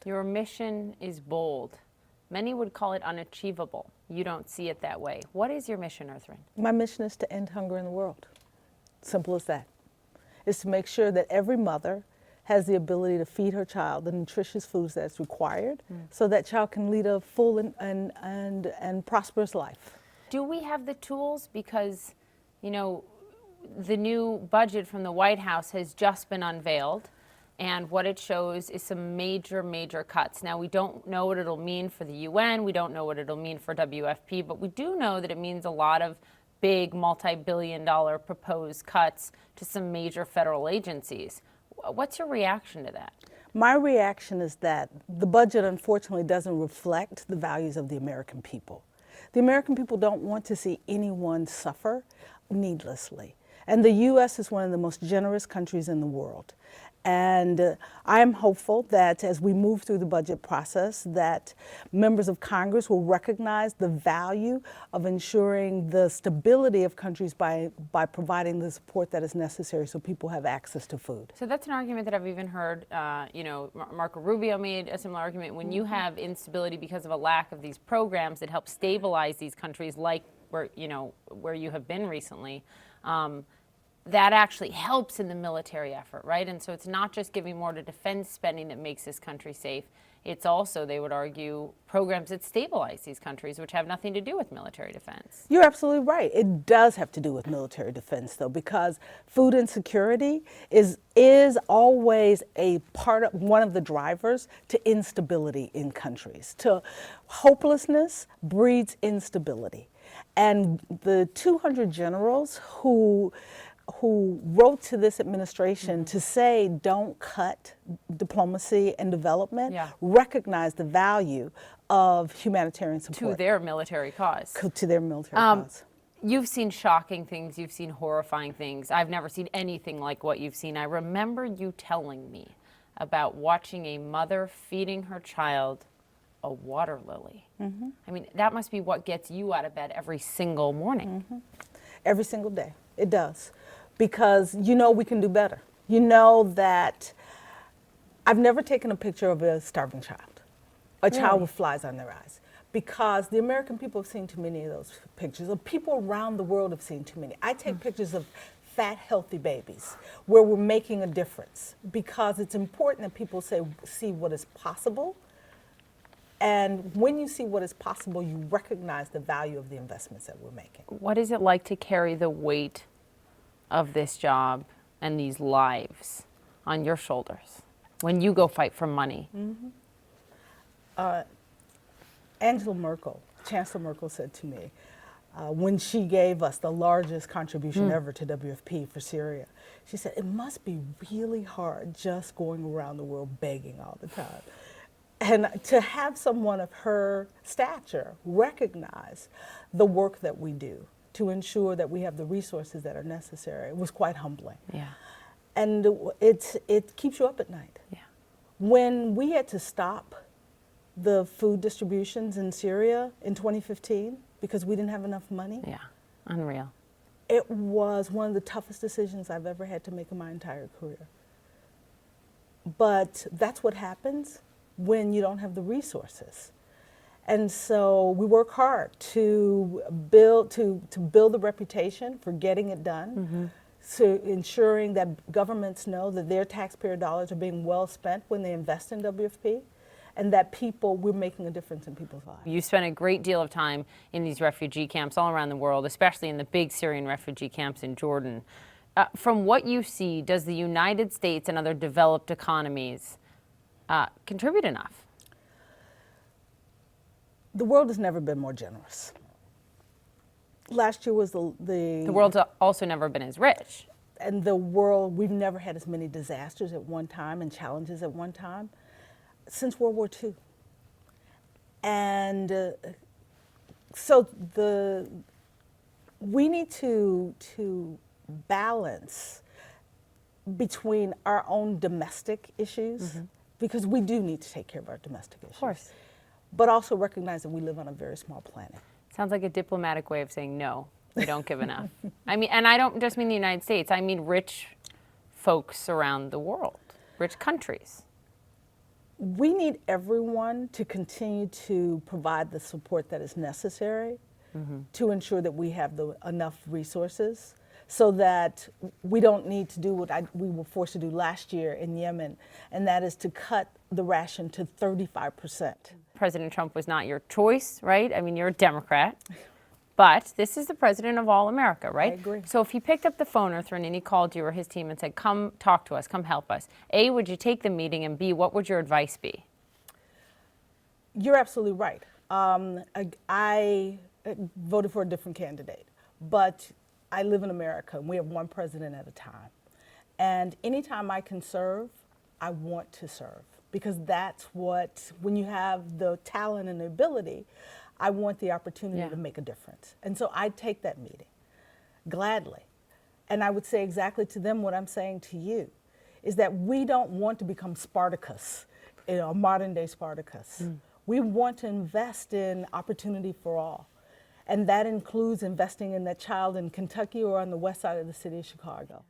Your mission is bold. Many would call it unachievable. You don't see it that way. What is your mission, Ertharin? My mission is to end hunger in the world. Simple as that. It's to make sure that every mother has the ability to feed her child the nutritious foods that's required so that child can lead a full and prosperous life. Do we have the tools? Because, you know, the new budget from the White House has just been unveiled, and what it shows is some major, major cuts. Now, we don't know what it'll mean for the UN, we don't know what it'll mean for WFP, but we do know that it means a lot of big multi-billion-dollar proposed cuts to some major federal agencies. What's your reaction to that? My reaction is that the budget unfortunately doesn't reflect the values of the American people. The American people don't want to see anyone suffer needlessly. And the U.S. is one of the most generous countries in the world. And I'm hopeful that as we move through the budget process, that members of Congress will recognize the value of ensuring the stability of countries by providing the support that is necessary so people have access to food. So that's an argument that I've even heard, Marco Rubio made a similar argument. When you have instability because of a lack of these programs that help stabilize these countries, like where you have been recently, that actually helps in the military effort, right? And so it's not just giving more to defense spending that makes this country safe. It's also, they would argue, programs that stabilize these countries, which have nothing to do with military defense. You're absolutely right. It does have to do with military defense, though, because food insecurity is always a part of one of the drivers to instability in countries. To hopelessness breeds instability. And the 200 generals who wrote to this administration to say don't cut diplomacy and development, recognize the value of humanitarian support. To their military cause. To their military cause. You've seen shocking things, you've seen horrifying things. I've never seen anything like what you've seen. I remember you telling me about watching a mother feeding her child a water lily. I mean, that must be what gets you out of bed every single morning. Every single day, it does. Because you know we can do better. You know that I've never taken a picture of a starving child, a child with flies on their eyes, because the American people have seen too many of those pictures, or people around the world have seen too many. I take pictures of fat, healthy babies where we're making a difference, because it's important that people see what is possible. And when you see what is possible, you recognize the value of the investments that we're making. What is it like to carry the weight of this job and these lives on your shoulders when you go fight for money? Angela Merkel, Chancellor Merkel, said to me when she gave us the largest contribution ever to WFP for Syria, she said, it must be really hard just going around the world begging all the time. And to have someone of her stature recognize the work that we do to ensure that we have the resources that are necessary was quite humbling. Yeah. And it keeps you up at night. Yeah. When we had to stop the food distributions in Syria in 2015 because we didn't have enough money. Yeah, unreal. It was one of the toughest decisions I've ever had to make in my entire career. But that's what happens when you don't have the resources. And so we work hard to build the reputation for getting it done, so ensuring that governments know that their taxpayer dollars are being well spent when they invest in WFP, and that we're making a difference in people's lives. You spent a great deal of time in these refugee camps all around the world, especially in the big Syrian refugee camps in Jordan. From what you see, does the United States and other developed economies contribute enough? The world has never been more generous. Last year was the world's also never been as rich. And we've never had as many disasters at one time and challenges at one time since World War II. And so we need to balance between our own domestic issues, because we do need to take care of our domestic issues. Of course. But also recognize that we live on a very small planet. Sounds like a diplomatic way of saying no, we don't give enough. I mean, and I don't just mean the United States, I mean rich folks around the world, rich countries. We need everyone to continue to provide the support that is necessary to ensure that we have enough resources so that we don't need to do what we were forced to do last year in Yemen, and that is to cut the ration to 35%. President Trump was not your choice, right? I mean, you're a Democrat. But this is the president of all America, right? I agree. So if he picked up the phone, Ertharin, and he called you or his team and said, come talk to us, come help us, A, would you take the meeting? And B, what would your advice be? You're absolutely right. I voted for a different candidate, but I live in America, and we have one president at a time. And anytime I can serve, I want to serve, because that's what, when you have the talent and the ability, I want the opportunity to make a difference. And so I'd take that meeting gladly. And I would say exactly to them what I'm saying to you, is that we don't want to become Spartacus, a modern day Spartacus. We want to invest in opportunity for all. And that includes investing in that child in Kentucky or on the west side of the city of Chicago.